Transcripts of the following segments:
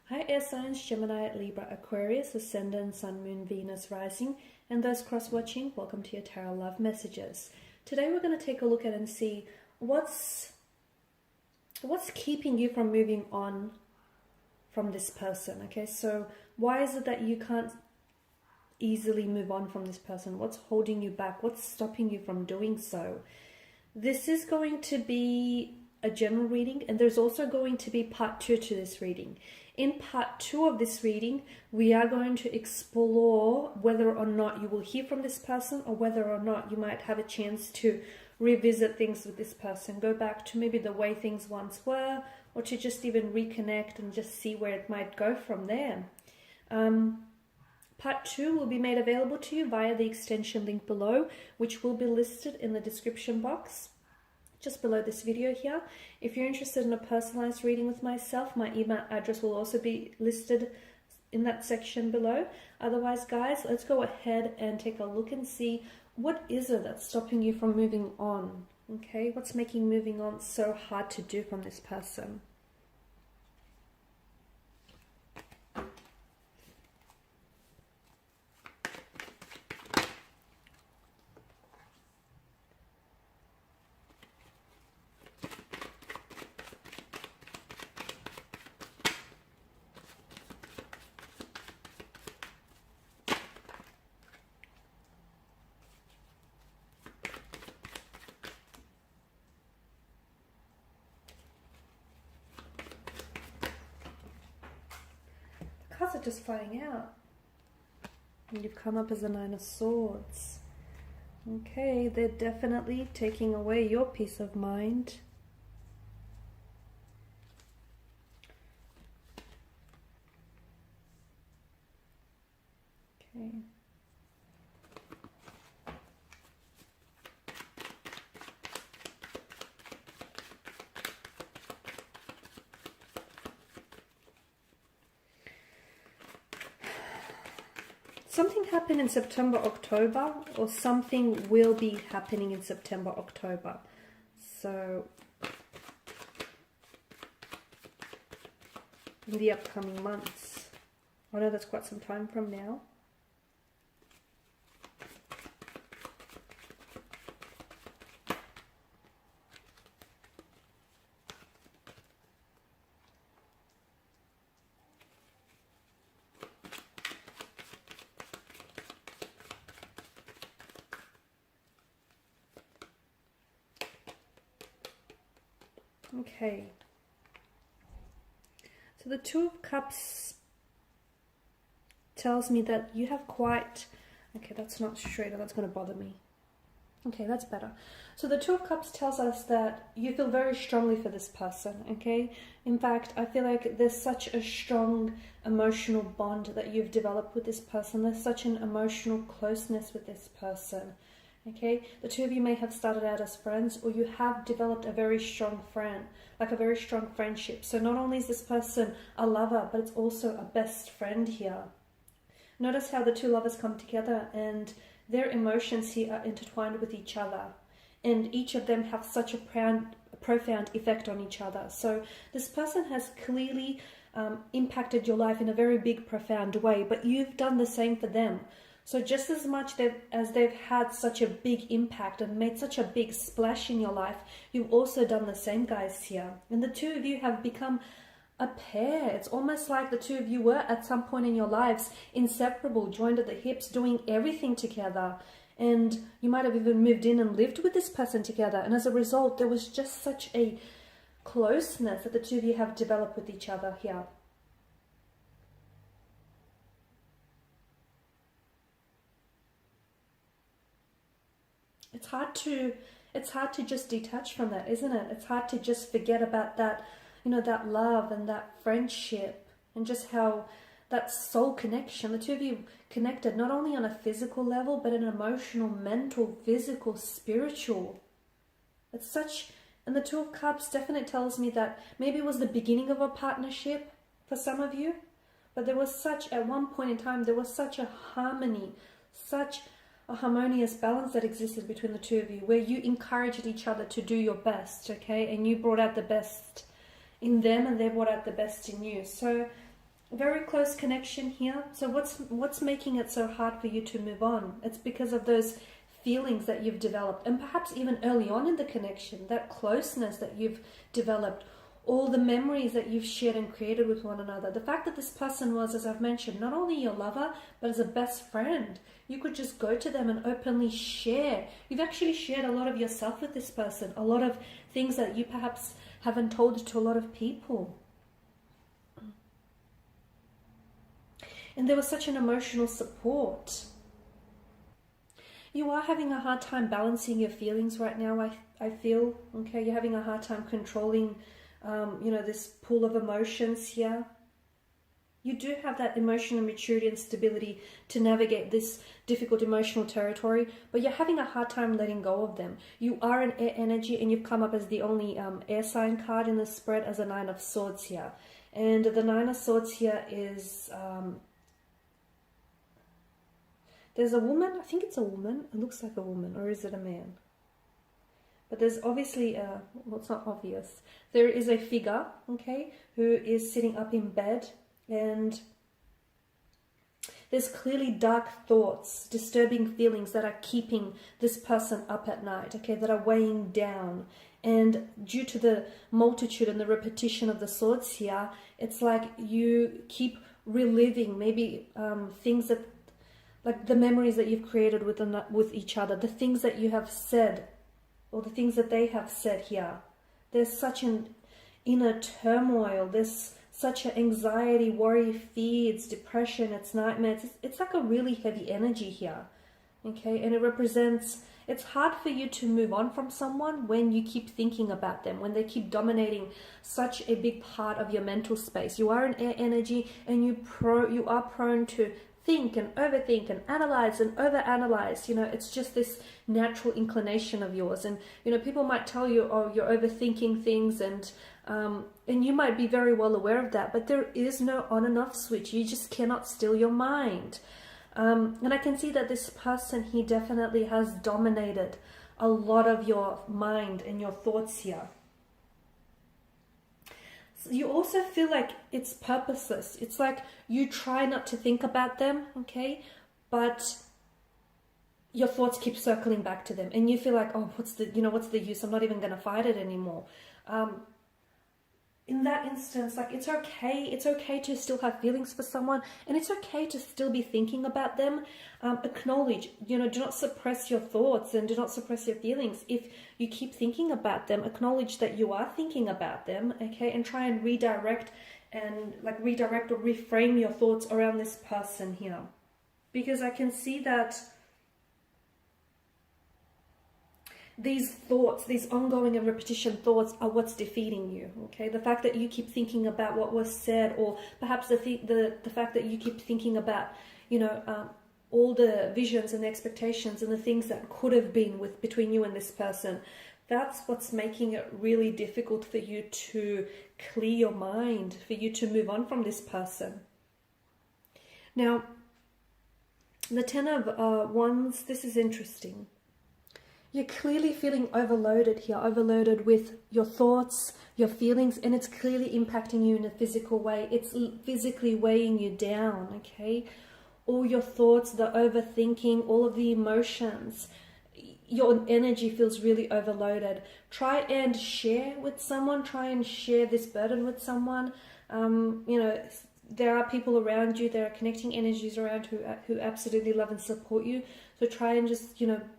Hi air signs, Gemini, Libra, Aquarius, Ascendant, Sun, Moon, Venus, Rising, and those cross-watching, welcome to your Tarot Love Messages. Today we're going to take a look at and see what's keeping you from moving on from this person, okay? So why is it that you can't easily move on from this person? What's holding you back? What's stopping you from doing so? This is going to be a general reading, and there's also going to be part 2 to this reading. In part 2 of this reading, we are going to explore whether or not you will hear from this person, or whether or not you might have a chance to revisit things with this person, go back to maybe the way things once were, or to just even reconnect and just see where it might go from there. Part 2 will be made available to you via the extension link below, which will be listed in the description box just below this video here. If you're interested in a personalized reading with myself, my email address will also be listed in that section below. Otherwise, guys, let's go ahead and take a look and see what is it that's stopping you from moving on. Okay, what's making moving on so hard to do from this person? Cards are just flying out. And you've come up as a 9 of Swords. Okay, they're definitely taking away your peace of mind. Okay. Something happened in September, October, or something will be happening in September, October. So, in the upcoming months. I know that's quite some time from now. Okay, so the Two of Cups tells me that you have quite, okay, that's not straight, that's going to bother me. Okay, that's better. So the Two of Cups tells us that you feel very strongly for this person, okay? In fact, I feel like there's such a strong emotional bond that you've developed with this person. There's such an emotional closeness with this person. Okay, the two of you may have started out as friends, or you have developed a very strong friend, like a very strong friendship. So not only is this person a lover, but it's also a best friend here. Notice how the two lovers come together and their emotions here are intertwined with each other. And each of them have such a profound effect on each other. So this person has clearly impacted your life in a very big, profound way, but you've done the same for them. So just as much as they've had such a big impact and made such a big splash in your life, you've also done the same, guys, here. And the two of you have become a pair. It's almost like the two of you were at some point in your lives inseparable, joined at the hips, doing everything together. And you might have even moved in and lived with this person together. And as a result, there was just such a closeness that the two of you have developed with each other here. It's hard to just detach from that, isn't it? It's hard to just forget about that, you know, that love and that friendship and just how that soul connection, the two of you connected not only on a physical level, but an emotional, mental, physical, spiritual. It's such, and the Two of Cups definitely tells me that maybe it was the beginning of a partnership for some of you, but there was such, at one point in time, there was such a harmony, such a harmonious balance that existed between the two of you, where you encouraged each other to do your best, okay? And you brought out the best in them and they brought out the best in you. So Very close connection here. So what's making it so hard for you to move on? It's because of those feelings that you've developed, and perhaps even early on in the connection, that closeness that you've developed, all the memories that you've shared and created with one another. The fact that this person was, as I've mentioned, not only your lover, but as a best friend. You could just go to them and openly share. You've actually shared a lot of yourself with this person, a lot of things that you perhaps haven't told to a lot of people. And there was such an emotional support. You are having a hard time balancing your feelings right now, I feel. Okay, you're having a hard time controlling, this pool of emotions here. You do have that emotional maturity and stability to navigate this difficult emotional territory, but you're having a hard time letting go of them. You are an air energy, and you've come up as the only air sign card in the spread as a Nine of Swords here. And the Nine of Swords here is... there's a woman, I think it's a woman, it looks like a woman, or is it a man? But there's obviously, well, it's not obvious. There is a figure, okay, who is sitting up in bed, and there's clearly dark thoughts, disturbing feelings that are keeping this person up at night, okay, that are weighing down. And due to the multitude and the repetition of the swords here, it's like you keep reliving maybe things that, like the memories that you've created with each other, the things that you have said, or the things that they have said here. There's such an inner turmoil, there's such an anxiety, worry, fears, depression, it's nightmares. It's like a really heavy energy here, okay? And it represents, it's hard for you to move on from someone when you keep thinking about them, when they keep dominating such a big part of your mental space. You are an air energy, and you are prone to think and overthink and analyze and overanalyze. It's just this natural inclination of yours. And people might tell you, oh, you're overthinking things, and you might be very well aware of that, but there is no on and off switch. You just cannot still your mind. And I can see that this person, he definitely has dominated a lot of your mind and your thoughts here. You also feel like it's purposeless. It's like you try not to think about them, okay, but your thoughts keep circling back to them, and you feel like, oh, what's the use? I'm not even going to fight it anymore. In that instance, like, it's okay to still have feelings for someone, and it's okay to still be thinking about them. Acknowledge, do not suppress your thoughts, and do not suppress your feelings. If you keep thinking about them, acknowledge that you are thinking about them, okay, and try and redirect or reframe your thoughts around this person here. Because I can see that these thoughts, these ongoing and repetition thoughts, are what's defeating you, okay? The fact that you keep thinking about what was said, or perhaps the fact that you keep thinking about, all the visions and expectations and the things that could have been between you and this person, that's what's making it really difficult for you to clear your mind, for you to move on from this person. Now, the Ten of Wands, this is interesting. You're clearly feeling overloaded here, overloaded with your thoughts, your feelings, and it's clearly impacting you in a physical way. It's physically weighing you down, okay? All your thoughts, the overthinking, all of the emotions, your energy feels really overloaded. Try and share with someone, try and share this burden with someone. There are people around you, there are connecting energies around who absolutely love and support you. So try and just,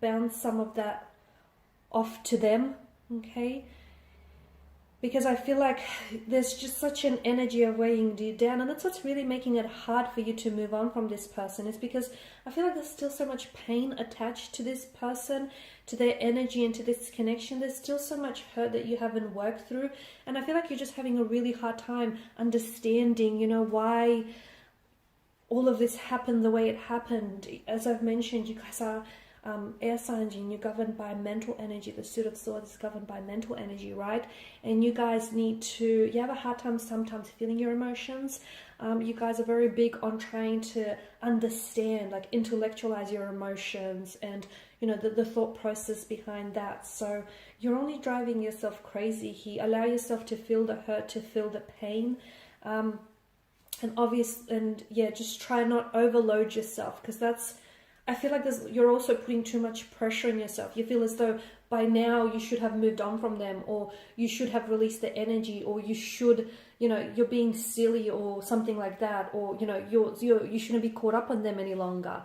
bounce some of that off to them, okay? Because I feel like there's just such an energy of weighing you down, and that's what's really making it hard for you to move on from this person. It's because I feel like there's still so much pain attached to this person, to their energy, and to this connection. There's still so much hurt that you haven't worked through, and I feel like you're just having a really hard time understanding, why all of this happened the way it happened. As I've mentioned, you guys are air signs, and you're governed by mental energy. The Suit of Swords is governed by mental energy, right? And you guys you have a hard time sometimes feeling your emotions. You guys are very big on trying to understand, like intellectualize your emotions and, the thought process behind that. So you're only driving yourself crazy here. Allow yourself to feel the hurt, to feel the pain. and yeah, just try not overload yourself, because I feel like you're also putting too much pressure on yourself. You feel as though by now you should have moved on from them, or you should have released the energy, or you should, you're being silly or something like that, or, you shouldn't be caught up on them any longer.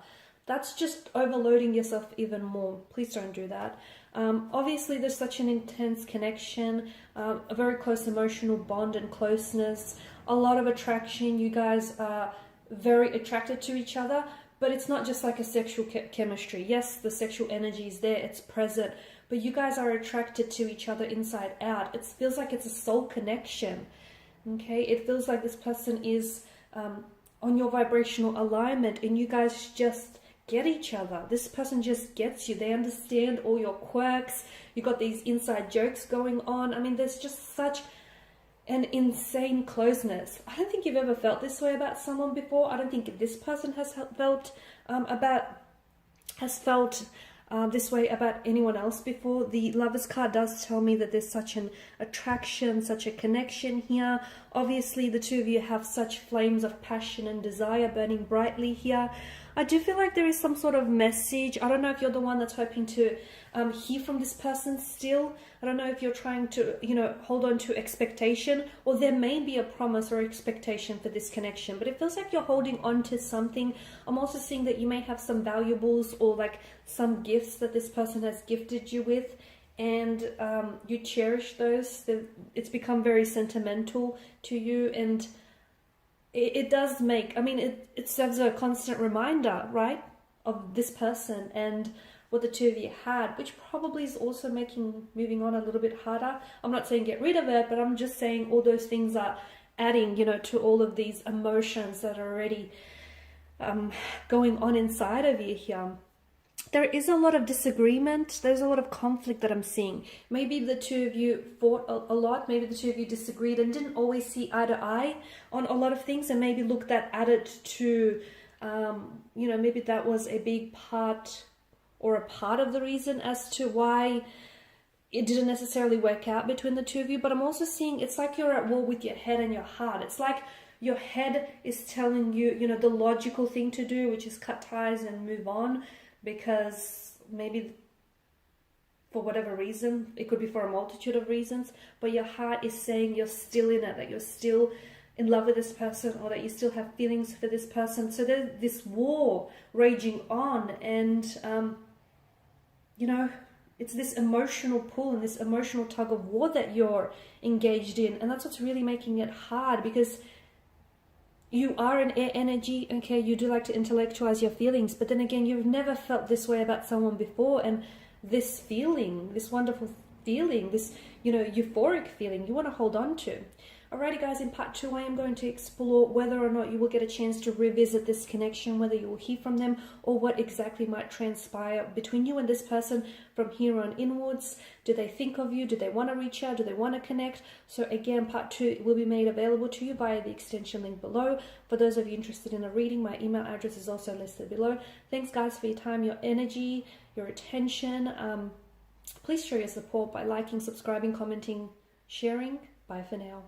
That's just overloading yourself even more. Please don't do that. Obviously, there's such an intense connection, a very close emotional bond and closeness, a lot of attraction. You guys are very attracted to each other, but it's not just like a sexual chemistry. Yes, the sexual energy is there, it's present, but you guys are attracted to each other inside out. It feels like it's a soul connection, okay? It feels like this person is on your vibrational alignment, and you guys just get each other. This person just gets you. They understand all your quirks. You got these inside jokes going on. I mean, there's just such an insane closeness. I don't think you've ever felt this way about someone before. I don't think this person has felt this way about anyone else before. The Lovers card does tell me that there's such an attraction, such a connection here. Obviously, the two of you have such flames of passion and desire burning brightly here. I do feel like there is some sort of message. I don't know if you're the one that's hoping to hear from this person still. I don't know if you're trying to, hold on to expectation, or there may be a promise or expectation for this connection, but it feels like you're holding on to something. I'm also seeing that you may have some valuables or like some gifts that this person has gifted you with, and you cherish those. It's become very sentimental to you, and it does make, it serves a constant reminder, right, of this person and what the two of you had, which probably is also making moving on a little bit harder. I'm not saying get rid of it, but I'm just saying all those things are adding, to all of these emotions that are already going on inside of you here. There is a lot of disagreement. There's a lot of conflict that I'm seeing. Maybe the two of you fought a lot. Maybe the two of you disagreed and didn't always see eye to eye on a lot of things, and maybe looked at it to, maybe that was a big part or a part of the reason as to why it didn't necessarily work out between the two of you. But I'm also seeing it's like you're at war with your head and your heart. It's like your head is telling you, the logical thing to do, which is cut ties and move on, because maybe for whatever reason, it could be for a multitude of reasons, but your heart is saying you're still in it, that you're still in love with this person, or that you still have feelings for this person. So there's this war raging on, and it's this emotional pull and this emotional tug of war that you're engaged in, and that's what's really making it hard, because you are an air energy, okay? You do like to intellectualize your feelings, but then again, you've never felt this way about someone before, and this feeling, this wonderful feeling, this, euphoric feeling, you want to hold on to. Alrighty guys, in part 2 I am going to explore whether or not you will get a chance to revisit this connection, whether you will hear from them, or what exactly might transpire between you and this person from here on inwards. Do they think of you? Do they want to reach out? Do they want to connect? So again, part 2 will be made available to you via the extension link below. For those of you interested in a reading, my email address is also listed below. Thanks guys for your time, your energy, your attention. Please show your support by liking, subscribing, commenting, sharing. Bye for now.